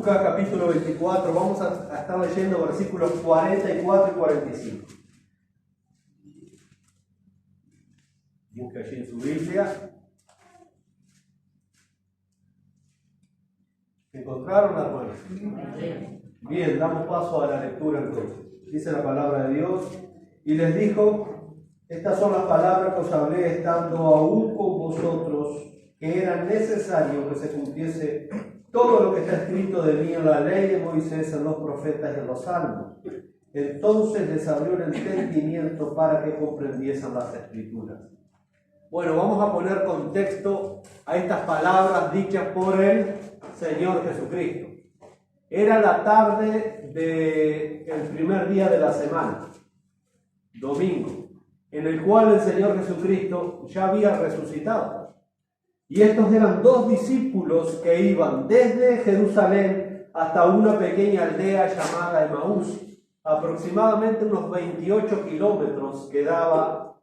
Lucas capítulo 24, vamos a estar leyendo versículos 44 y 45. Busque allí en su Biblia. ¿Se encontraron, hermanos? Bien, damos paso a la lectura entonces. Dice la palabra de Dios, y les dijo: estas son las palabras que os hablé estando aún con vosotros, que era necesario que se cumpliese todo lo que está escrito de mí en la ley de Moisés, en los profetas y en los salmos. Entonces les abrió el entendimiento para que comprendiesen las escrituras. Bueno, vamos a poner contexto a estas palabras dichas por el Señor Jesucristo. Era la tarde del primer día de la semana, domingo, en el cual el Señor Jesucristo ya había resucitado. Y estos eran dos discípulos que iban desde Jerusalén hasta una pequeña aldea llamada Emaús. Aproximadamente unos 28 kilómetros quedaba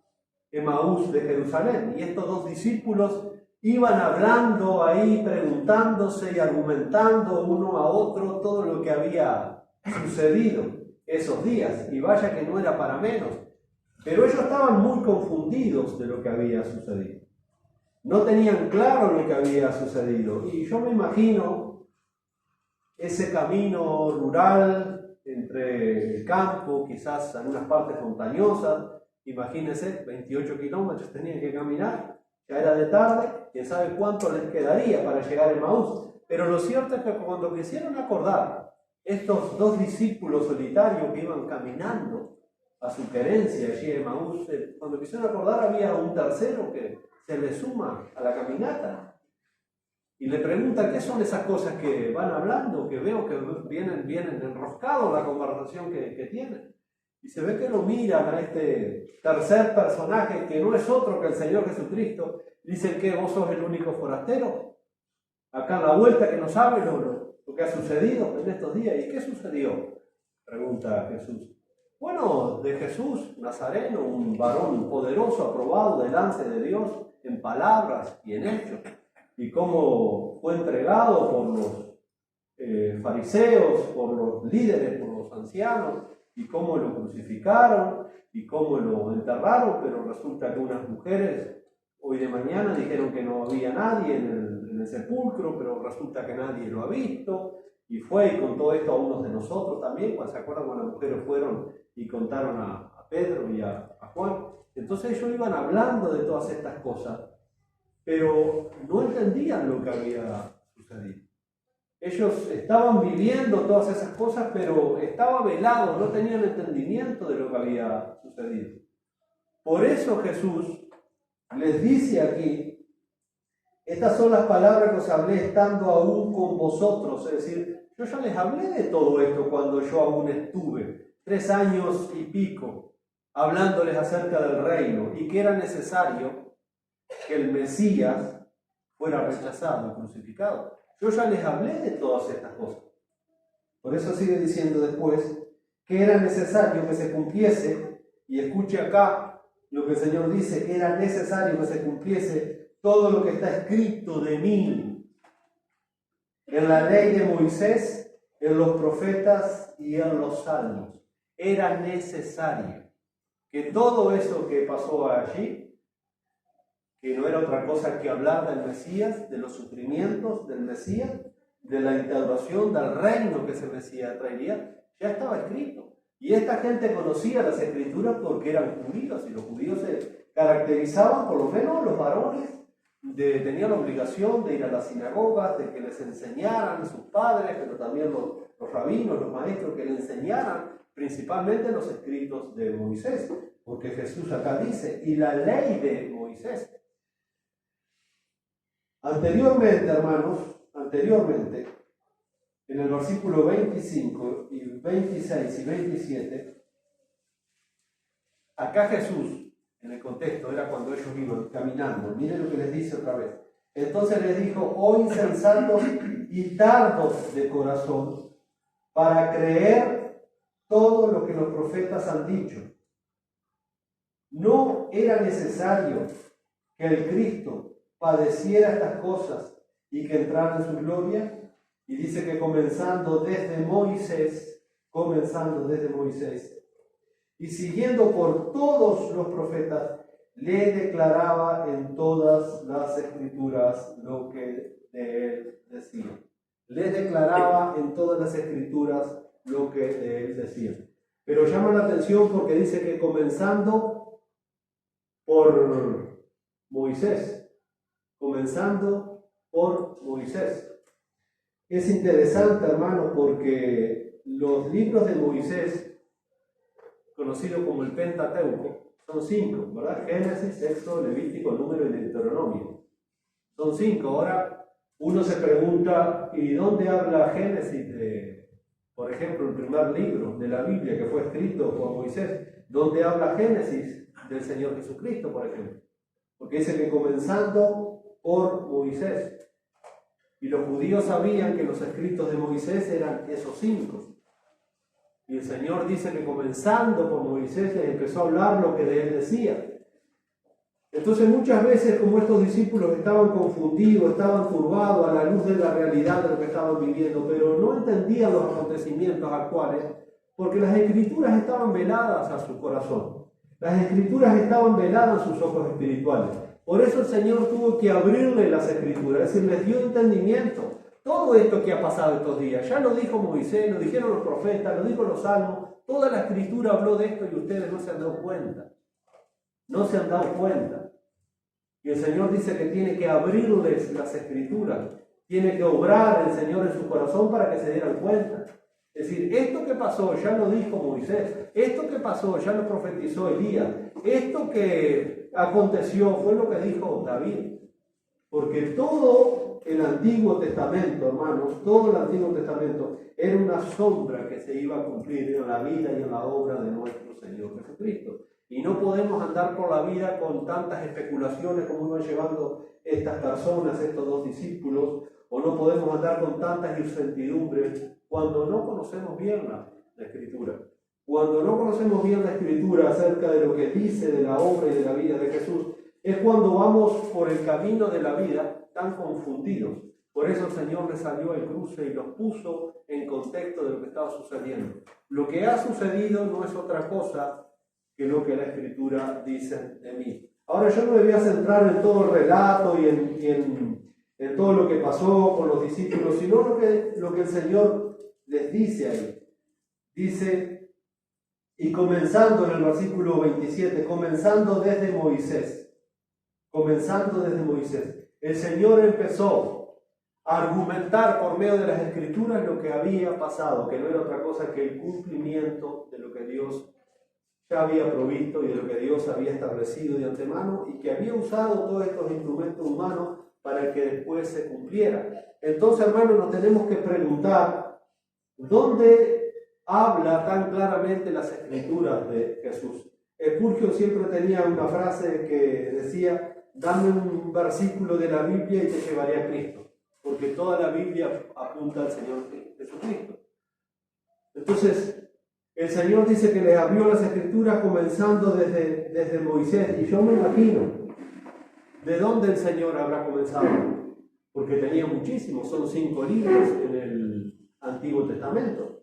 Emaús de Jerusalén. Y estos dos discípulos iban hablando ahí, preguntándose y argumentando uno a otro todo lo que había sucedido esos días. Y vaya que no era para menos. Pero ellos estaban muy confundidos de lo que había sucedido. No tenían claro lo que había sucedido. Y yo me imagino ese camino rural entre el campo, quizás algunas partes montañosas. Imagínense, 28 kilómetros tenían que caminar. Ya era de tarde, quién sabe cuánto les quedaría para llegar a Emaús. Pero lo cierto es que cuando quisieron acordar, estos dos discípulos solitarios que iban caminando a su querencia allí en Emaús, cuando quisieron acordar había un tercero que se le suma a la caminata y le pregunta qué son esas cosas que van hablando, que veo que vienen enroscados la conversación que tienen. Y se ve que lo miran a este tercer personaje, que no es otro que el Señor Jesucristo. Dicen que vos sos el único forastero acá en la vuelta que no sabe lo que ha sucedido en estos días. ¿Y qué sucedió?, pregunta Jesús. Bueno, de Jesús Nazareno, un varón poderoso, aprobado delante de Dios en palabras y en hechos, y cómo fue entregado por los fariseos, por los líderes, por los ancianos, y cómo lo crucificaron y cómo lo enterraron, pero resulta que unas mujeres hoy de mañana dijeron que no había nadie en el sepulcro, pero resulta que nadie lo ha visto, y fue y contó esto a unos de nosotros también, cuando se acuerdan cuando las mujeres fueron y contaron a Pedro y a Juan. Entonces ellos iban hablando de todas estas cosas, pero no entendían lo que había sucedido. Ellos estaban viviendo todas esas cosas, pero estaban velados, no tenían entendimiento de lo que había sucedido. Por eso Jesús les dice aquí: estas son las palabras que os hablé estando aún con vosotros. Es decir, yo ya les hablé de todo esto cuando yo aún estuve 3 años y pico hablándoles acerca del reino y que era necesario que el Mesías fuera rechazado, crucificado. Yo ya les hablé de todas estas cosas. Por eso sigue diciendo después que era necesario que se cumpliese, y escuche acá lo que el Señor dice: era necesario que se cumpliese todo lo que está escrito de mí en la ley de Moisés, en los profetas y en los salmos. Era necesario que todo eso que pasó allí, que no era otra cosa que hablar del Mesías, de los sufrimientos del Mesías, de la instauración del reino que ese Mesías traería, ya estaba escrito. Y esta gente conocía las Escrituras porque eran judíos, y los judíos se caracterizaban, por lo menos los varones, tenían la obligación de ir a las sinagogas, de que les enseñaran sus padres, pero también los rabinos, los maestros, que les enseñaran principalmente los escritos de Moisés, porque Jesús acá dice: y la ley de Moisés. Anteriormente, hermanos, en el versículo 25 y 26 y 27, acá Jesús, en el contexto, era cuando ellos iban caminando. Miren lo que les dice otra vez. Entonces les dijo: oh insensatos y tardos de corazón, para creer todo lo que los profetas han dicho. ¿No era necesario que el Cristo padeciera estas cosas y que entrara en su gloria? Y dice que comenzando desde Moisés, y siguiendo por todos los profetas, le declaraba en todas las escrituras lo que de él decía. Le declaraba en todas las escrituras lo que de él decía. Pero llama la atención porque dice que comenzando por Moisés. Es interesante, hermano, porque los libros de Moisés, conocidos como el Pentateuco, son 5, ¿verdad? Génesis, Éxodo, Levítico, Número y Deuteronomio. Son 5. Ahora uno se pregunta, ¿y dónde habla Génesis por ejemplo, el primer libro de la Biblia que fue escrito por Moisés? ¿Dónde habla Génesis del Señor Jesucristo, por ejemplo? Porque dice que comenzando por Moisés. Y los judíos sabían que los escritos de Moisés eran esos 5. Y el Señor dice que comenzando por Moisés les empezó a hablar lo que de él decía. Entonces muchas veces, como estos discípulos estaban confundidos, estaban turbados a la luz de la realidad de lo que estaban viviendo, pero no entendían los acontecimientos actuales, porque las escrituras estaban veladas a su corazón. Las escrituras estaban veladas a sus ojos espirituales. Por eso el Señor tuvo que abrirle las escrituras, es decir, les dio entendimiento. Todo esto que ha pasado estos días, ya lo dijo Moisés, lo dijeron los profetas, lo dijo los salmos, toda la escritura habló de esto y ustedes no se han dado cuenta. No se han dado cuenta. Y el Señor dice que tiene que abrirles las escrituras, tiene que obrar el Señor en su corazón para que se dieran cuenta. Es decir, esto que pasó ya lo dijo Moisés, esto que pasó ya lo profetizó Elías, esto que aconteció fue lo que dijo David. Porque todo el Antiguo Testamento, hermanos, todo el Antiguo Testamento era una sombra que se iba a cumplir en la vida y en la obra de nuestro Señor Jesucristo. Y no podemos andar por la vida con tantas especulaciones como iban llevando estas personas, estos 2 discípulos, o no podemos andar con tantas incertidumbres cuando no conocemos bien la Escritura. Cuando no conocemos bien la Escritura acerca de lo que dice de la obra y de la vida de Jesús, es cuando vamos por el camino de la vida tan confundidos. Por eso el Señor les salió al cruce y los puso en contexto de lo que estaba sucediendo. Lo que ha sucedido no es otra cosa que lo que la Escritura dice de mí. Ahora yo no me voy a centrar en todo el relato y en todo lo que pasó con los discípulos, sino lo que el Señor les dice ahí. Dice, y comenzando en el versículo 27, comenzando desde Moisés, el Señor empezó a argumentar por medio de las Escrituras lo que había pasado, que no era otra cosa que el cumplimiento de lo que Dios ya había provisto y de lo que Dios había establecido de antemano y que había usado todos estos instrumentos humanos para que después se cumpliera. Entonces, hermanos, nos tenemos que preguntar, ¿dónde habla tan claramente las Escrituras de Jesús? Spurgeon siempre tenía una frase que decía, dame un versículo de la Biblia y te llevaré a Cristo, porque toda la Biblia apunta al Señor Jesucristo. Entonces, el Señor dice que les abrió las Escrituras comenzando desde Moisés, y yo me imagino de dónde el Señor habrá comenzado, porque tenía muchísimos, son 5 libros en el Antiguo Testamento.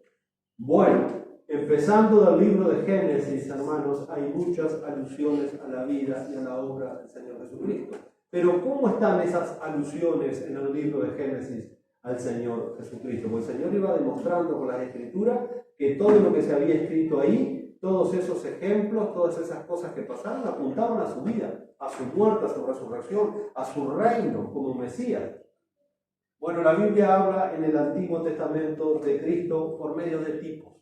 Bueno, empezando del libro de Génesis, hermanos, hay muchas alusiones a la vida y a la obra del Señor Jesucristo. Pero ¿cómo están esas alusiones en el libro de Génesis al Señor Jesucristo? Pues el Señor iba demostrando con las Escrituras que todo lo que se había escrito ahí, todos esos ejemplos, todas esas cosas que pasaron, apuntaban a su vida, a su muerte, a su resurrección, a su reino como Mesías. Bueno, la Biblia habla en el Antiguo Testamento de Cristo por medio de tipos.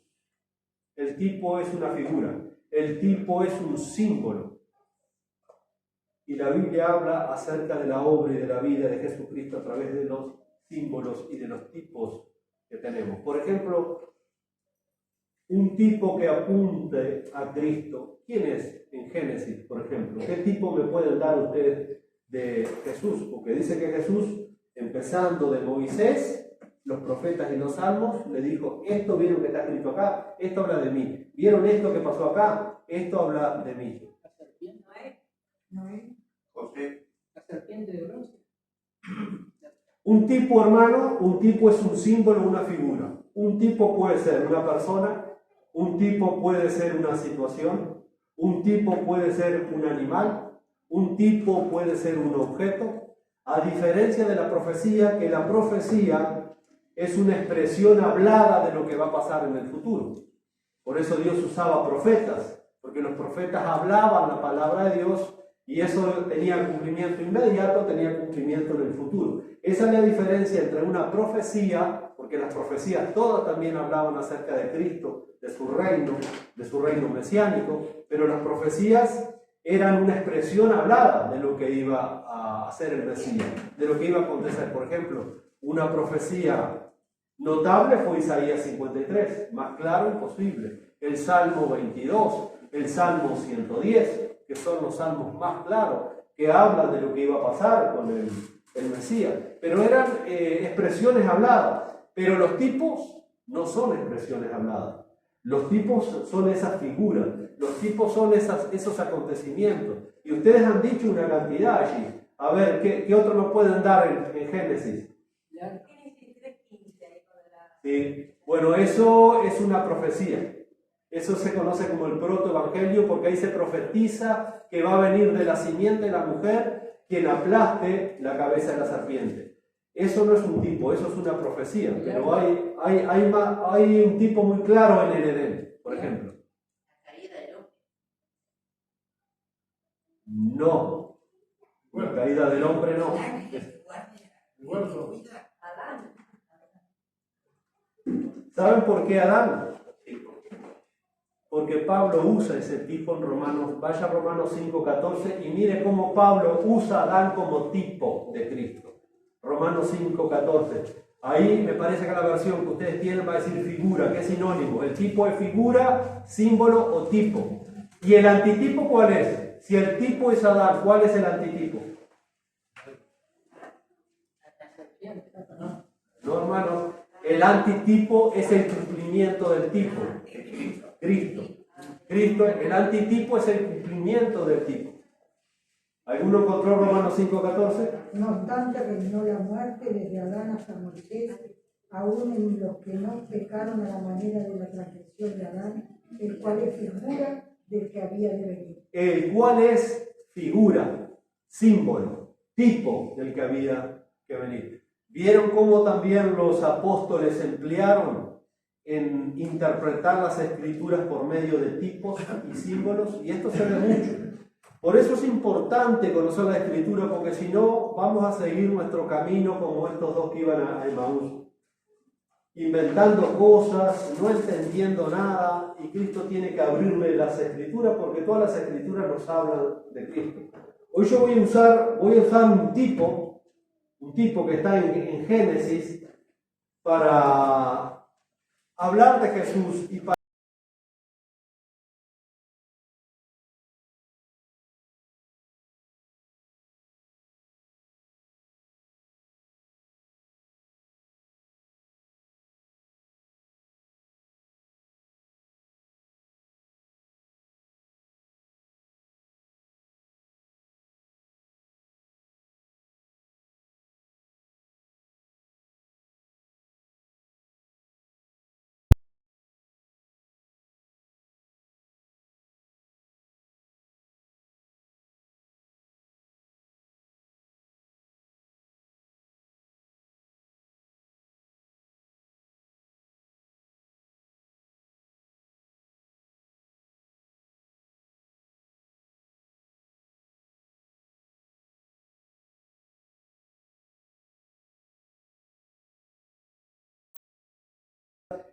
El tipo es una figura, el tipo es un símbolo. Y la Biblia habla acerca de la obra y de la vida de Jesucristo a través de los símbolos y de los tipos que tenemos. Por ejemplo, un tipo que apunte a Cristo. ¿Quién es en Génesis, por ejemplo? ¿Qué tipo me pueden dar ustedes de Jesús? Porque dice que Jesús, empezando de Moisés, los profetas y los salmos, le dijo, esto vieron que está escrito acá, esto habla de mí. ¿Vieron esto que pasó acá? Esto habla de mí. La serpiente, Noé, José. la serpiente de bronce. Un tipo, hermano, un tipo es un símbolo, una figura. Un tipo puede ser una persona, un tipo puede ser una situación, un tipo puede ser un animal, un tipo puede ser un objeto. A diferencia de la profecía, que la profecía es una expresión hablada de lo que va a pasar en el futuro. Por eso Dios usaba profetas, porque los profetas hablaban la palabra de Dios y eso tenía cumplimiento inmediato, tenía cumplimiento en el futuro. Esa es la diferencia entre una profecía, porque las profecías todas también hablaban acerca de Cristo, de su reino mesiánico, pero las profecías eran una expresión hablada de lo que iba a hacer el Mesías, de lo que iba a acontecer. Por ejemplo, una profecía notable fue Isaías 53, más claro imposible. El Salmo 22, el Salmo 110, que son los salmos más claros, que hablan de lo que iba a pasar con el Mesías. Pero eran expresiones habladas. Pero los tipos no son expresiones habladas. Los tipos son esas figuras. Los tipos son esos acontecimientos. Y ustedes han dicho una cantidad allí. A ver, ¿qué otro nos pueden dar en Génesis? Sí. Bueno, eso es una profecía. Eso se conoce como el protoevangelio porque ahí se profetiza que va a venir de la simiente de la mujer quien aplaste la cabeza de la serpiente. Eso no es un tipo, eso es una profecía. Pero hay un tipo muy claro en el Edén, por ejemplo. La caída del hombre. No. La caída del hombre no. Adán. ¿Saben por qué Adán? Porque Pablo usa ese tipo en Romanos. Vaya a Romanos 5:14 y mire cómo Pablo usa a Adán como tipo de Cristo. Romanos 5:14. Ahí me parece que la versión que ustedes tienen va a decir figura, que es sinónimo. El tipo es figura, símbolo o tipo. ¿Y el antitipo cuál es? Si el tipo es Adán, ¿cuál es el antitipo? No, hermanos. El antitipo es el cumplimiento del tipo. Cristo. El antitipo es el cumplimiento del tipo. ¿Alguno encontró Romanos 5:14? No obstante, reinó la muerte desde Adán hasta Moisés, aún en los que no pecaron a la manera de la transgresión de Adán, el cual es figura del que había de venir. El cual es figura, símbolo, tipo del que había que venir. ¿Vieron cómo también los apóstoles emplearon en interpretar las escrituras por medio de tipos y símbolos? Y esto se ve mucho. Por eso es importante conocer la escritura, porque si no, vamos a seguir nuestro camino como estos dos que iban a Emaús, inventando cosas, no entendiendo nada, y Cristo tiene que abrirle las escrituras, porque todas las escrituras nos hablan de Cristo. Hoy yo voy a usar un tipo que está en Génesis, para hablar de Jesús y para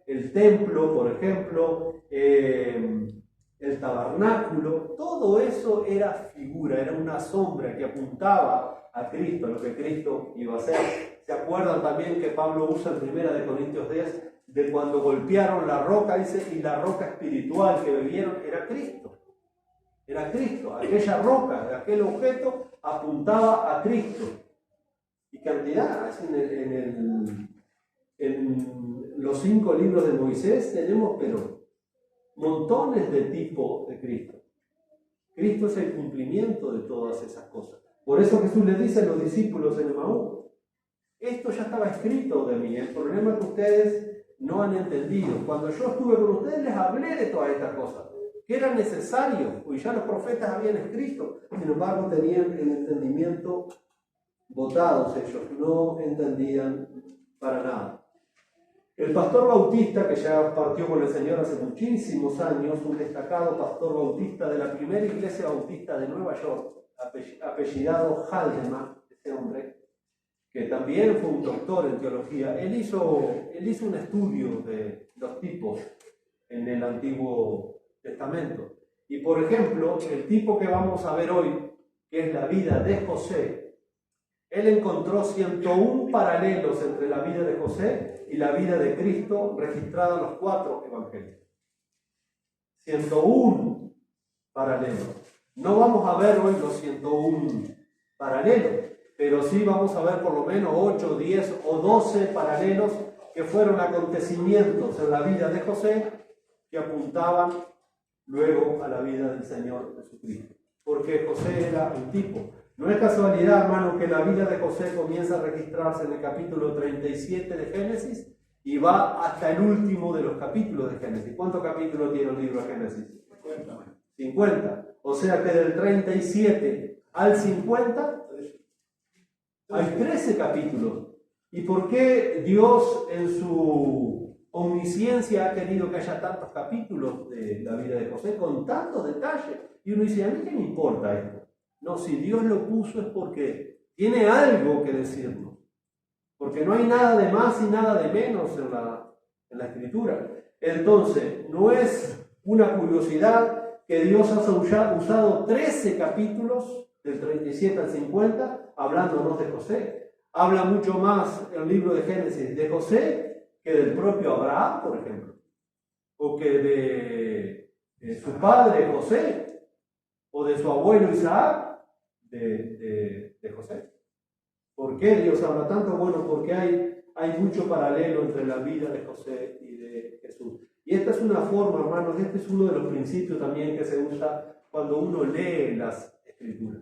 el templo, por ejemplo, el tabernáculo, todo eso era figura, era una sombra que apuntaba a Cristo, a lo que Cristo iba a hacer. ¿Se acuerdan también que Pablo usa en 1 Corintios 10 de cuando golpearon la roca, dice, y la roca espiritual que bebieron era Cristo? Era Cristo, aquella roca, aquel objeto apuntaba a Cristo. Y cantidad, en los 5 libros de Moisés tenemos, pero montones de tipos de Cristo. Cristo es el cumplimiento de todas esas cosas. Por eso Jesús le dice a los discípulos en Emaús, esto ya estaba escrito de mí, el problema es que ustedes no han entendido. Cuando yo estuve con ustedes les hablé de todas estas cosas, que era necesario, pues ya los profetas habían escrito, sin embargo tenían el entendimiento botados ellos, no entendían para nada. El pastor Bautista, que ya partió con el Señor hace muchísimos años, un destacado pastor bautista de la primera iglesia bautista de Nueva York, apellidado Haldeman, ese hombre, que también fue un doctor en teología, él hizo un estudio de los tipos en el Antiguo Testamento. Y por ejemplo, el tipo que vamos a ver hoy, que es la vida de José, él encontró 101 paralelos entre la vida de José y la vida de Cristo registrada en los 4 evangelios. 101 paralelos. No vamos a ver hoy los 101 paralelos, pero sí vamos a ver por lo menos 8, 10 o 12 paralelos que fueron acontecimientos en la vida de José que apuntaban luego a la vida del Señor Jesucristo. Porque José era un tipo. No es casualidad, hermano, que la vida de José comienza a registrarse en el capítulo 37 de Génesis y va hasta el último de los capítulos de Génesis. ¿Cuántos capítulos tiene el libro de Génesis? 50. O sea que del 37 al 50 hay 13 capítulos. ¿Y por qué Dios en su omnisciencia ha querido que haya tantos capítulos de la vida de José con tantos detalles? Y uno dice, ¿a mí qué me importa esto? No, si Dios lo puso es porque tiene algo que decirnos. Porque no hay nada de más y nada de menos en la Escritura. Entonces, no es una curiosidad que Dios ha usado 13 capítulos, del 37 al 50, hablándonos de José. Habla mucho más el libro de Génesis de José que del propio Abraham, por ejemplo. O que de su padre José, o de su abuelo Isaac. De José. ¿Por qué Dios habla tanto? Bueno, porque hay mucho paralelo entre la vida de José y de Jesús. Y esta es una forma, hermanos, este es uno de los principios también que se usa cuando uno lee las Escrituras.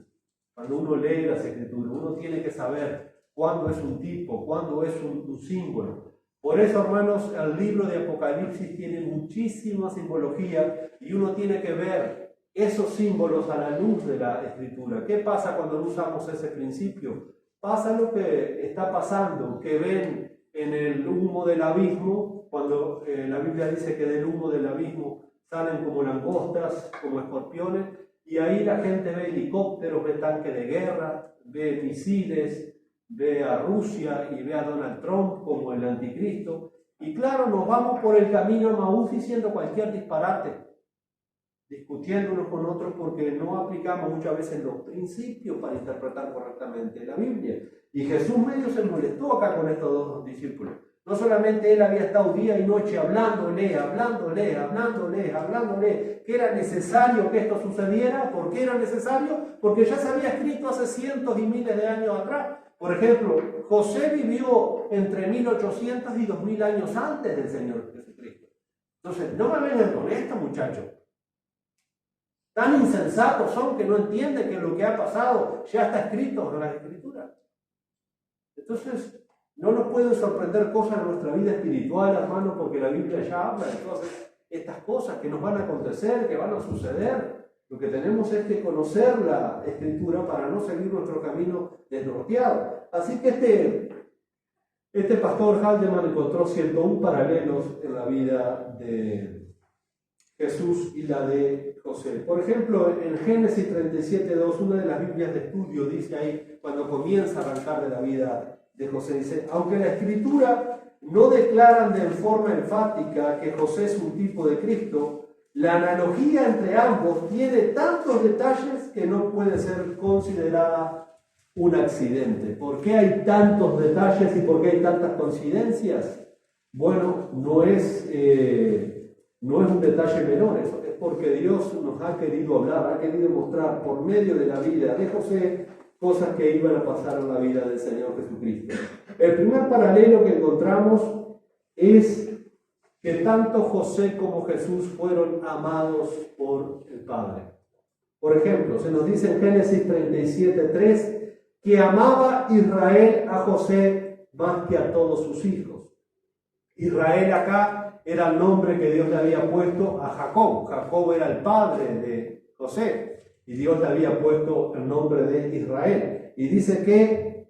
Cuando uno lee las Escrituras, uno tiene que saber cuándo es un tipo, cuándo es un símbolo. Por eso, hermanos, el libro de Apocalipsis tiene muchísima simbología y uno tiene que ver esos símbolos a la luz de la Escritura. ¿Qué pasa cuando no usamos ese principio? Pasa lo que está pasando, que ven en el humo del abismo, cuando la Biblia dice que del humo del abismo salen como langostas, como escorpiones, y ahí la gente ve helicópteros, ve tanques de guerra, ve misiles, ve a Rusia y ve a Donald Trump como el anticristo. Y claro, nos vamos por el camino a Maús diciendo cualquier disparate, discutiendo unos con otros porque no aplicamos muchas veces los principios para interpretar correctamente la Biblia. Y Jesús medio se molestó acá con estos dos discípulos. No solamente él había estado día y noche hablándole, que era necesario que esto sucediera. ¿Por qué era necesario? Porque ya se había escrito hace cientos y miles de años atrás. Por ejemplo, José vivió entre 1800 y 2000 años antes del Señor Jesucristo. Entonces, no me vengan con esto, muchachos. Tan insensatos son que no entienden que lo que ha pasado ya está escrito en las Escrituras. Entonces, no nos pueden sorprender cosas en nuestra vida espiritual, hermano, porque la Biblia ya habla de todas estas cosas que nos van a acontecer, que van a suceder. Lo que tenemos es que conocer la Escritura para no seguir nuestro camino desnorteado. Así que este pastor Haldeman encontró 101 paralelos en la vida de Jesús y la de José. Por ejemplo, en Génesis 37:2, una de las Biblias de estudio dice ahí, cuando comienza a arrancar de la vida de José, dice, aunque la Escritura no declaran de forma enfática que José es un tipo de Cristo, la analogía entre ambos tiene tantos detalles que no puede ser considerada un accidente. ¿Por qué hay tantos detalles y por qué hay tantas coincidencias? Bueno, no es un detalle menor, eso es porque Dios nos ha querido hablar, ha querido mostrar por medio de la vida de José cosas que iban a pasar en la vida del Señor Jesucristo. El primer paralelo que encontramos es que tanto José como Jesús fueron amados por el Padre. Por ejemplo, se nos dice en Génesis 37:3 que amaba Israel a José más que a todos sus hijos. Israel acá era el nombre que Dios le había puesto a Jacob. Jacob era el padre de José y Dios le había puesto el nombre de Israel. Y dice que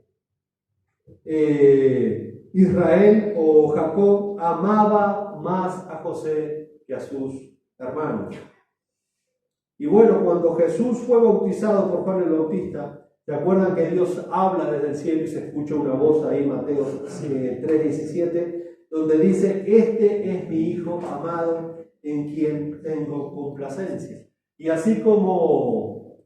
Israel o Jacob amaba más a José que a sus hermanos. Y bueno, cuando Jesús fue bautizado por Juan el Bautista, ¿se acuerdan que Dios habla desde el cielo y se escucha una voz ahí, Mateo 3:17, donde dice: este es mi Hijo amado en quien tengo complacencia? Y así como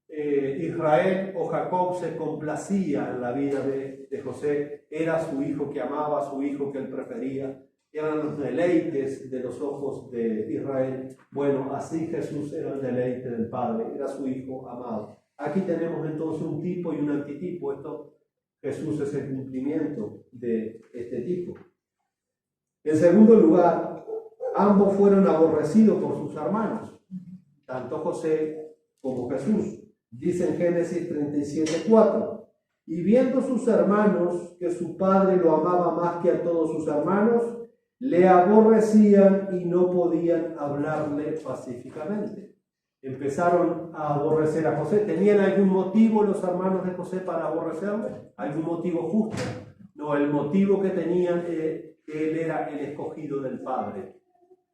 Israel o Jacob se complacía en la vida de José, era su hijo que amaba, su hijo que él prefería, eran los deleites de los ojos de Israel. Bueno, así Jesús era el deleite del Padre, era su Hijo amado. Aquí tenemos entonces un tipo y un antitipo. Jesús es el cumplimiento de este tipo. En segundo lugar, ambos fueron aborrecidos por sus hermanos, tanto José como Jesús. Dice en Génesis 37:4, y viendo sus hermanos que su padre lo amaba más que a todos sus hermanos, le aborrecían y no podían hablarle pacíficamente. Empezaron a aborrecer a José. ¿Tenían algún motivo los hermanos de José para aborrecerle? ¿Algún motivo justo? No, el motivo que tenían que él era el escogido del Padre.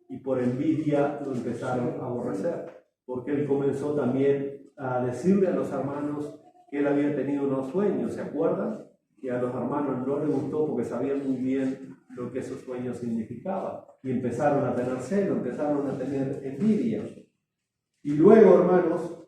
Y por envidia lo empezaron a aborrecer. Porque él comenzó también a decirle a los hermanos que él había tenido unos sueños. ¿Se acuerdan? Que a los hermanos no les gustó porque sabían muy bien lo que esos sueños significaban. Y empezaron a tener celo, empezaron a tener envidia. Y luego, hermanos,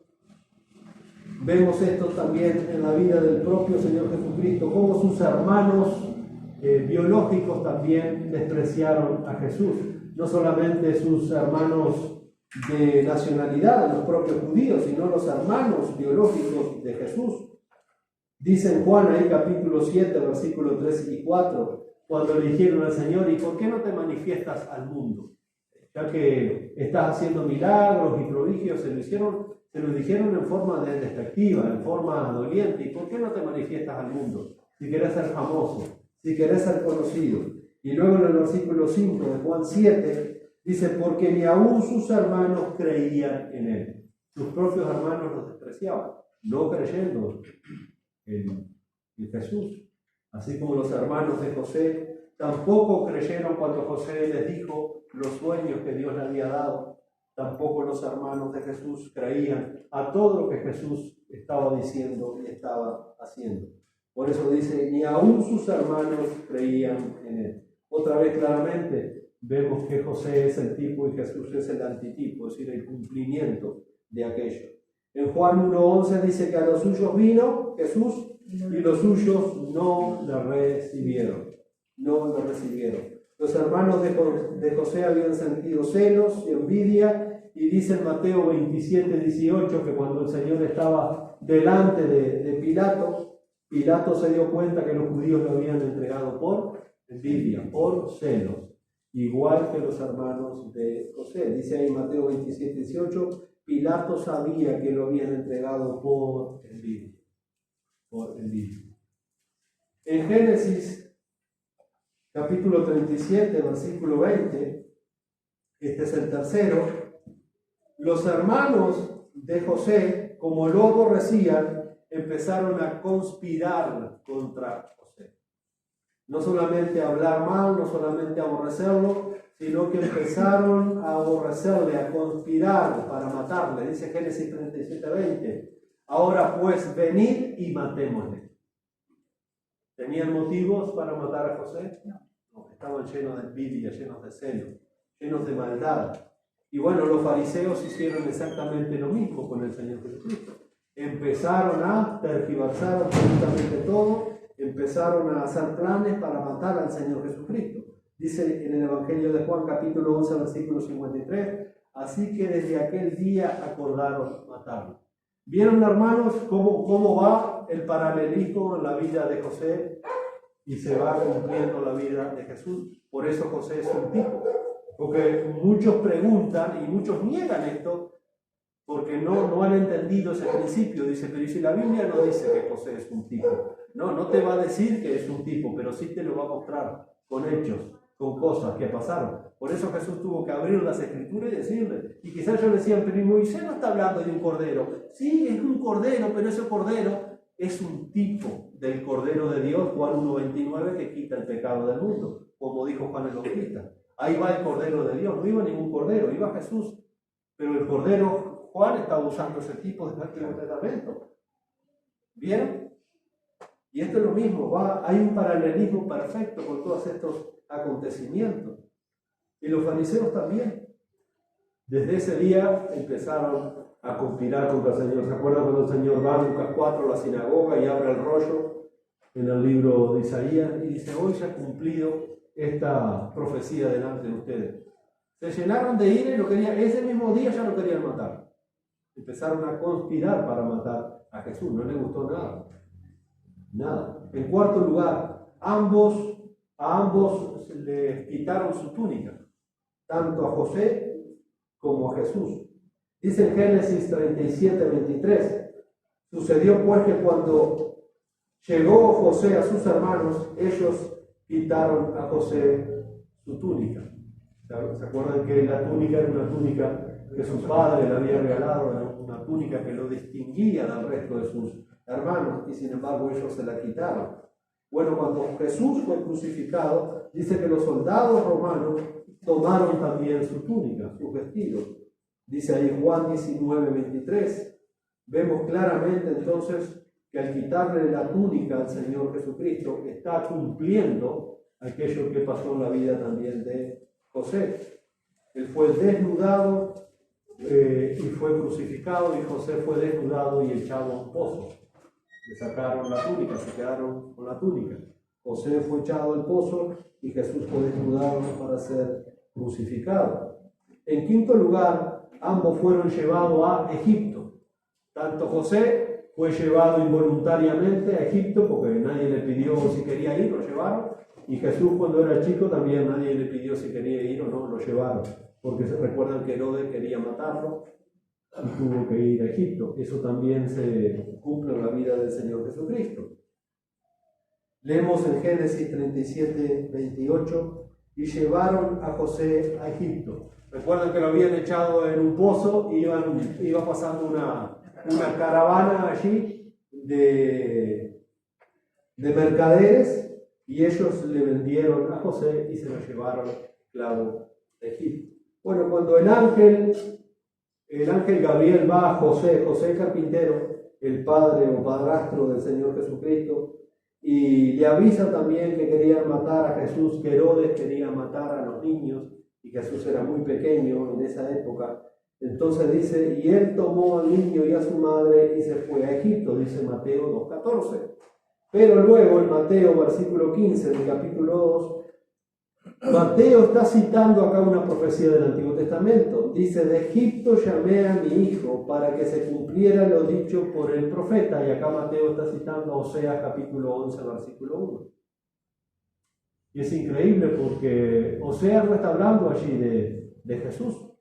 vemos esto también en la vida del propio Señor Jesucristo, cómo sus hermanos biológicos también despreciaron a Jesús. No solamente sus hermanos de nacionalidad, los propios judíos, sino los hermanos biológicos de Jesús. Dice en Juan ahí capítulo 7, versículos 3 y 4, cuando le dijeron al Señor: ¿y por qué no te manifiestas al mundo? Ya que estás haciendo milagros y prodigios, se lo dijeron en forma despectiva, en forma doliente. ¿Y por qué no te manifiestas al mundo? Si querés ser famoso, si querés ser conocido. Y luego en el versículo 5 de Juan 7 dice: porque ni aún sus hermanos creían en él. Sus propios hermanos los despreciaban, no creyendo en Jesús. Así como los hermanos de José tampoco creyeron cuando José les dijo los sueños que Dios le había dado. Tampoco los hermanos de Jesús creían a todo lo que Jesús estaba diciendo y estaba haciendo. Por eso dice: ni aún sus hermanos creían en él. Otra vez claramente vemos que José es el tipo y Jesús es el antitipo, es decir, el cumplimiento de aquello. En Juan 1:11 dice que a los suyos vino Jesús y los suyos no le recibieron. No lo recibieron. Los hermanos de José habían sentido celos y envidia, y dice en Mateo 27:18 que cuando el Señor estaba delante de Pilato, Pilato se dio cuenta que los judíos lo habían entregado por envidia, por celos, igual que los hermanos de José. Dice ahí Mateo 27:18, Pilato sabía que lo habían entregado por envidia. Por envidia. En Génesis capítulo 37, versículo 20, este es el tercero, los hermanos de José, como lo aborrecían, empezaron a conspirar contra José. No solamente a hablar mal, no solamente a aborrecerlo, sino que empezaron a aborrecerle, a conspirar para matarle. Dice Génesis 37, 20, ahora pues venid y matémosle. ¿Tenían motivos para matar a José? No, estaban llenos de envidia, llenos de celo, llenos de maldad. Y bueno, los fariseos hicieron exactamente lo mismo con el Señor Jesucristo. Empezaron a tergiversar absolutamente todo, empezaron a hacer planes para matar al Señor Jesucristo. Dice en el Evangelio de Juan, capítulo 11, versículo 53, así que desde aquel día acordaron matarlo. ¿Vieron, hermanos, cómo va el paralelismo en la vida de José y se va cumpliendo la vida de Jesús? Por eso José es un tipo. Porque muchos preguntan y muchos niegan esto porque no han entendido ese principio. Dice, pero ¿y si la Biblia no dice que José es un tipo? No te va a decir que es un tipo, pero sí te lo va a mostrar con hechos, con cosas que pasaron. Por eso Jesús tuvo que abrir las Escrituras y decirle. Y quizás ellos decían, pero Moisés no está hablando de un cordero. Sí, es un cordero, pero ese cordero es un tipo del Cordero de Dios, Juan 1:29, que quita el pecado del mundo, como dijo Juan el Bautista. Ahí va el Cordero de Dios, no iba ningún cordero, iba Jesús. Pero el Cordero, Juan estaba usando ese tipo de Antiguo Testamento. ¿Vieron? Y esto es lo mismo, hay un paralelismo perfecto con todos estos acontecimientos. Y los fariseos también. Desde ese día empezaron a conspirar contra el Señor. ¿Se acuerdan cuando el Señor va a Lucas 4 a la sinagoga y abre el rollo en el libro de Isaías y dice, hoy se ha cumplido esta profecía delante de ustedes? Se llenaron de ira y lo querían, ese mismo día ya lo querían matar. Empezaron a conspirar para matar a Jesús, no les gustó nada. Nada. En cuarto lugar, a ambos les quitaron su túnica, tanto a José como a Jesús. Dice en Génesis 37:23, sucedió pues que cuando llegó José a sus hermanos, ellos quitaron a José su túnica. ¿Se acuerdan que la túnica era una túnica que su padre le había regalado, era una túnica que lo distinguía del resto de sus hermanos, y sin embargo ellos se la quitaron? Bueno, cuando Jesús fue crucificado, dice que los soldados romanos tomaron también su túnica, sus vestidos. Dice ahí Juan 19:23. Vemos claramente entonces que al quitarle la túnica al Señor Jesucristo está cumpliendo aquello que pasó en la vida también de José. Él fue desnudado y fue crucificado, y José fue desnudado y echado a un pozo. Le sacaron la túnica, se quedaron con la túnica. José fue echado al pozo y Jesús fue desnudado para ser crucificado. En quinto lugar, ambos fueron llevados a Egipto. Tanto José fue llevado involuntariamente a Egipto porque nadie le pidió si quería ir, lo llevaron. Y Jesús, cuando era chico, también nadie le pidió si quería ir o no, lo llevaron. Porque se recuerdan que Herodes quería matarlo y tuvo que ir a Egipto. Eso también se cumple en la vida del Señor Jesucristo. Leemos en Génesis 37:28, y llevaron a José a Egipto. Recuerdan que lo habían echado en un pozo y iba pasando una caravana allí de mercaderes, y ellos le vendieron a José y se lo llevaron esclavo a Egipto. Bueno, cuando el ángel Gabriel va a José carpintero, el padre o padrastro del Señor Jesucristo, y le avisa también que querían matar a Jesús, que Herodes quería matar a los niños, y Jesús era muy pequeño en esa época. Entonces dice, y él tomó al niño y a su madre y se fue a Egipto, dice Mateo 2:14. Pero luego en Mateo, versículo 15 del capítulo 2, Mateo está citando acá una profecía del Antiguo Testamento. Dice, de Egipto llamé a mi hijo para que se cumpliera lo dicho por el profeta. Y acá Mateo está citando a Oseas capítulo 11, versículo 1. Y es increíble porque Oseas no está hablando allí de Jesús.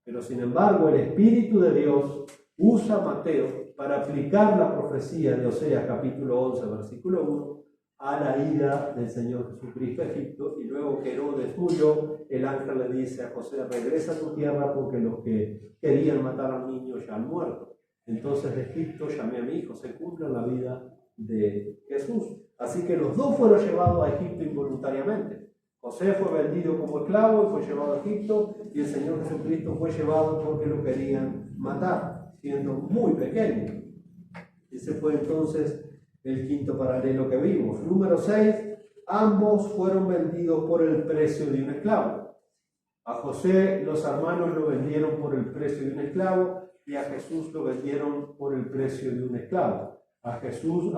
Pero sin embargo el Espíritu de Dios usa a Mateo para aplicar la profecía de Oseas capítulo 11, versículo 1, a la ida del Señor Jesucristo a Egipto. Y luego que Herodes murió, el ángel le dice a José, regresa a tu tierra porque los que querían matar al niño ya han muerto. Entonces de Egipto llamé a mi hijo. Se cumple en la vida de Jesús. Así que los dos fueron llevados a Egipto involuntariamente. José fue vendido como esclavo y fue llevado a Egipto, y el Señor Jesucristo fue llevado porque lo querían matar, siendo muy pequeño. Ese fue entonces el quinto paralelo que vimos. Número 6, ambos fueron vendidos por el precio de un esclavo. A José los hermanos lo vendieron por el precio de un esclavo, y a Jesús lo vendieron por el precio de un esclavo. A Jesús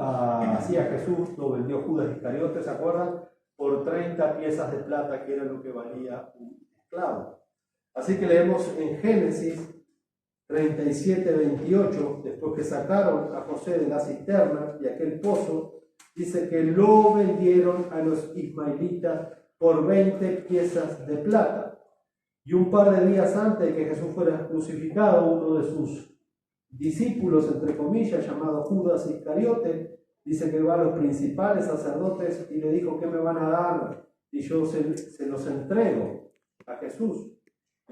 lo vendió Judas Iscariote, ¿se acuerdan? Por 30 piezas de plata, que era lo que valía un esclavo. Así que leemos en Génesis 37:28, después que sacaron a José de la cisterna y aquel pozo, dice que lo vendieron a los ismaelitas por 20 piezas de plata. Y un par de días antes de que Jesús fuera crucificado, uno de sus discípulos, entre comillas, llamado Judas Iscariote, Dice que va a los principales sacerdotes y le dijo, ¿qué me van a dar? Y yo se los entrego a Jesús.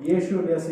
Y ellos le